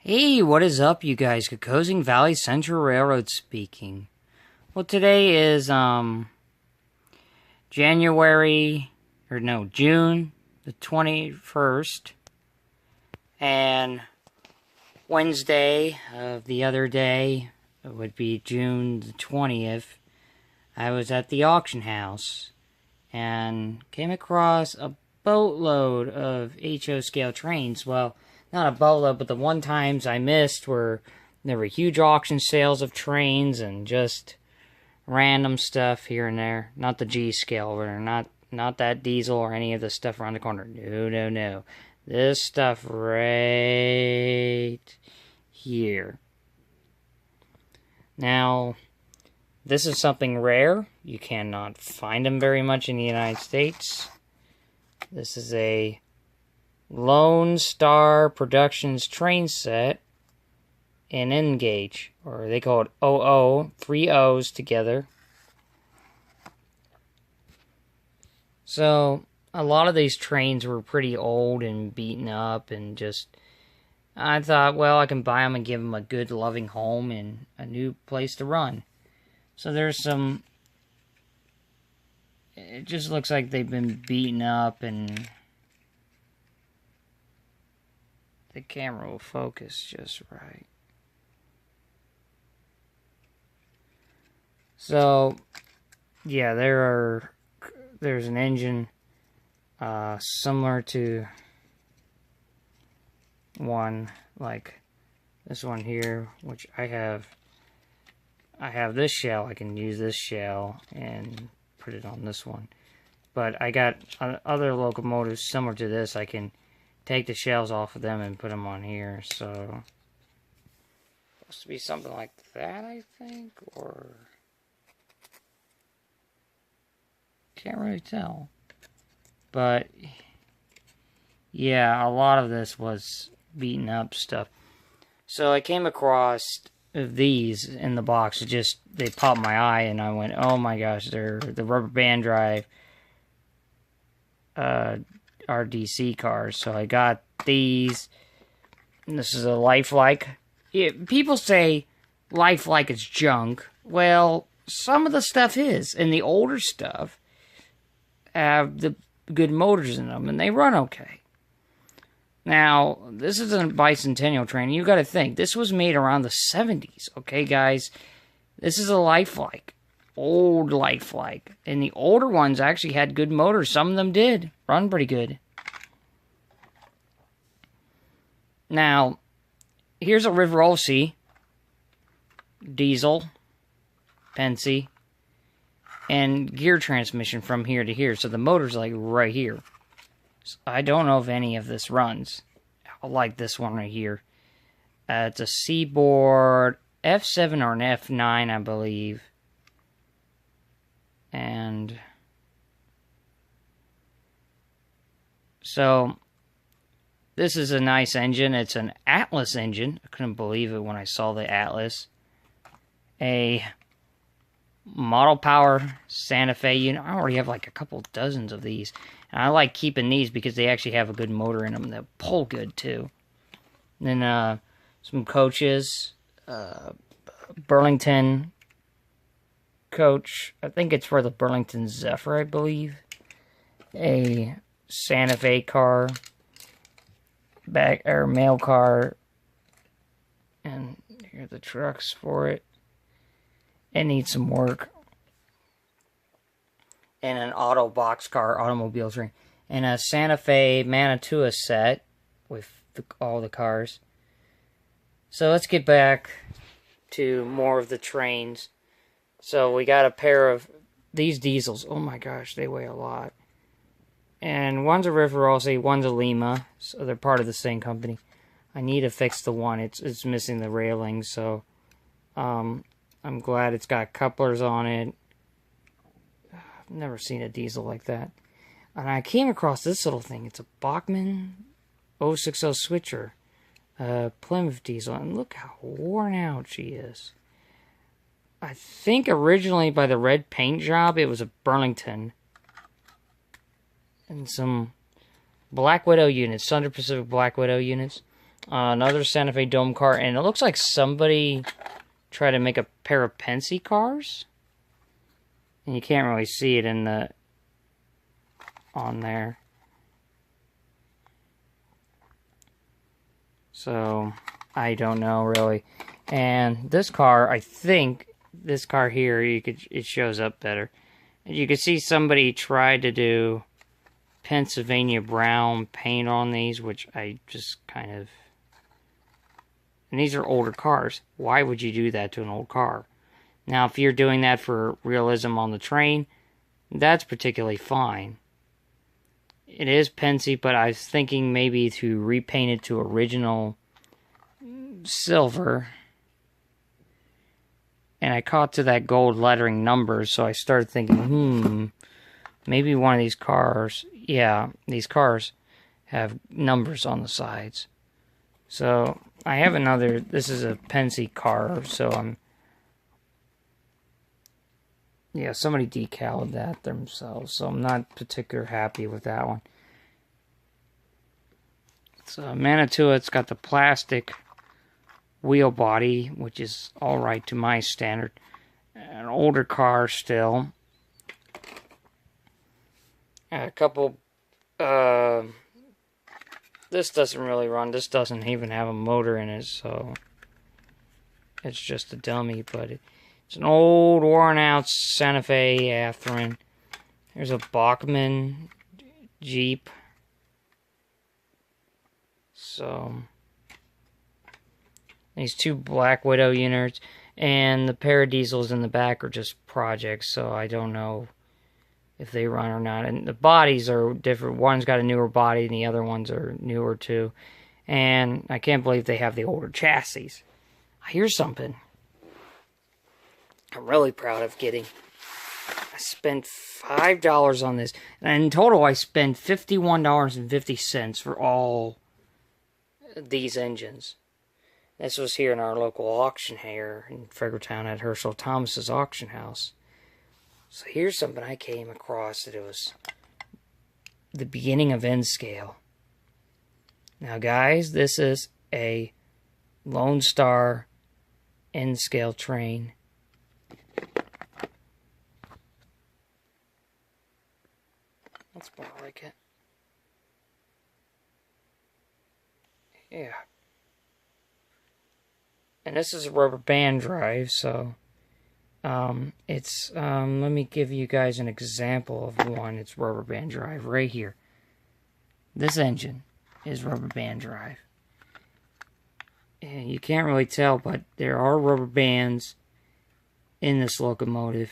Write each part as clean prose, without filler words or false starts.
Hey, what is up, you guys? Kokosing Valley Central Railroad speaking. Well, today is, June the 21st. And Wednesday of the other day, it would be June the 20th, I was at the auction house and came across a boatload of HO scale trains. Well, not a boatload, but the one times I missed were there were huge auction sales of trains and just random stuff here and there. Not the G scale, or not that diesel or any of the stuff around the corner. No. This stuff right here. Now, this is something rare. You cannot find them very much in the United States. This is a Lone Star Productions train set in N gauge, or they call it OO, 3 O's together. So, a lot of these trains were pretty old and beaten up, and just, I thought, well, I can buy them and give them a good loving home and a new place to run. So there's some, it just looks like they've been beaten up, and the camera will focus just right. So, yeah, there's an engine similar to one like this one here, which I have this shell. I can use this shell and put it on this one. But I got other locomotives similar to this. I can take the shells off of them and put them on here. So, supposed to be something like that, I think, or can't really tell. But yeah, a lot of this was beaten up stuff. So I came across these in the box. They popped my eye, and I went, oh my gosh, they're the rubber band drive RDC cars. So I got these. And this is a lifelike. People say lifelike is junk. Well, some of the stuff is, and the older stuff have the good motors in them, and they run okay. Now, this is a bicentennial train. You got to think, this was made around the 70s, okay, guys? This is a lifelike, old lifelike, and the older ones actually had good motors. Some of them did run pretty good. Now, here's a Rivarossi diesel, Pennsy, and gear transmission from here to here. So the motor's like right here. So I don't know if any of this runs. I like this one right here. It's a Seaboard F7 or an F9, I believe. And so this is a nice engine. It's an Atlas engine. I couldn't believe it when I saw the Atlas. A Model Power Santa Fe unit. I already have like a couple dozens of these. And I like keeping these because they actually have a good motor in them. They pull good too. And then some coaches. Burlington coach. I think it's for the Burlington Zephyr, I believe. A Santa Fe car. Mail car. And here are the trucks for it. It needs some work. And an auto boxcar automobile train. And a Santa Fe Manitoua set with all the cars. So let's get back to more of the trains. So we got a pair of these diesels. Oh my gosh, they weigh a lot. And one's a Rivarossi, one's a Lima. So they're part of the same company. I need to fix the one. It's missing the railings, so I'm glad it's got couplers on it. I've never seen a diesel like that. And I came across this little thing. It's a Bachmann 060 switcher. Plymouth diesel. And look how worn out she is. I think originally by the red paint job, it was a Burlington. And some Black Widow units. Thunder Pacific Black Widow units. Another Santa Fe Dome car, and it looks like somebody tried to make a pair of Pensy cars. And you can't really see it on there. So, I don't know really. And this car, I think, this car here, it shows up better. You can see somebody tried to do Pennsylvania brown paint on these, which I just kind of... And these are older cars. Why would you do that to an old car? Now, if you're doing that for realism on the train, that's particularly fine. It is Pensy, but I was thinking maybe to repaint it to original silver. And I caught to that gold lettering numbers, so I started thinking, maybe one of these cars, yeah, these cars have numbers on the sides. So, I have another, this is a Pensy car, so yeah, somebody decaled that themselves, so I'm not particularly happy with that one. It's a Manitoba, it's got the plastic wheel body, which is alright to my standard. An older car still. A couple, this doesn't really run, this doesn't even have a motor in it, so it's just a dummy, but it's an old, worn-out Santa Fe Atherin. There's a Bachmann Jeep. So, these two Black Widow units, and the pair of diesels in the back are just projects, so I don't know if they run or not. And the bodies are different. One's got a newer body, and the other ones are newer too. And I can't believe they have the older chassis. Here's something I'm really proud of getting. I spent $5 on this. And in total, I spent $51.50 for all these engines. This was here in our local auction here in Fredericktown at Herschel Thomas's auction house. So here's something I came across that it was the beginning of N scale. Now guys, this is a Lone Star N scale train. That's more like it. Yeah. And this is a rubber band drive, so it's let me give you guys an example of one. It's rubber band drive right here. This engine is rubber band drive. And you can't really tell, but there are rubber bands in this locomotive.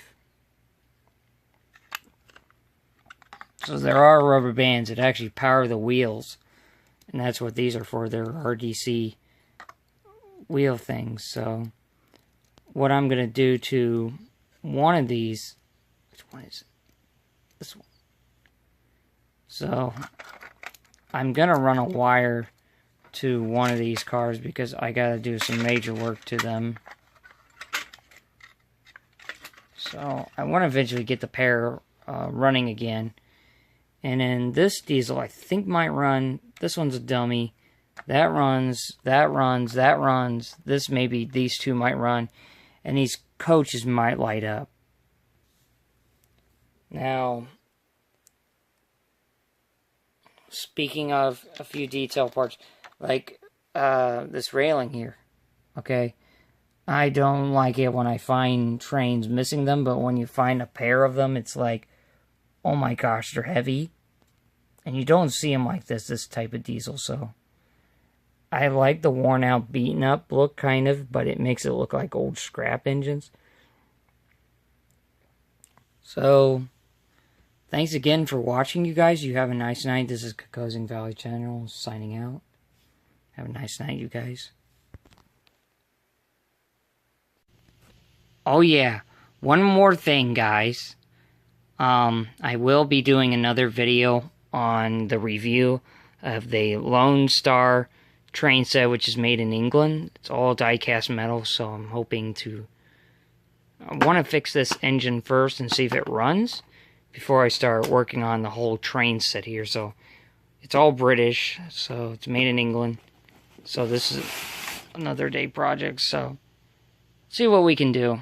So there are rubber bands that actually power the wheels. And that's what these are for. They're RDC wheel things. So what I'm going to do to one of these, which one is it? This one. So I'm going to run a wire to one of these cars because I got to do some major work to them. So I want to eventually get the pair running again. And then this diesel I think might run. This one's a dummy. That runs, that runs, that runs. This maybe, these two might run. And these coaches might light up. Now, speaking of a few detail parts, like this railing here, okay? I don't like it when I find trains missing them, but when you find a pair of them, it's like, oh my gosh, they're heavy. And you don't see them like this type of diesel, so I like the worn out, beaten up look, kind of, but it makes it look like old scrap engines. So, thanks again for watching, you guys. You have a nice night. This is Kokosing Valley Channel signing out. Have a nice night, you guys. Oh yeah, one more thing, guys. I will be doing another video on the review of the Lone Star train set, which is made in England. It's all die-cast metal, so I'm hoping to... I want to fix this engine first and see if it runs before I start working on the whole train set here. So it's all British, so it's made in England. So this is another day project, so see what we can do.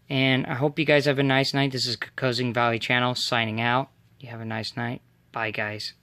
And I hope you guys have a nice night. This is Kokosing Valley Channel signing out. You have a nice night. Bye, guys.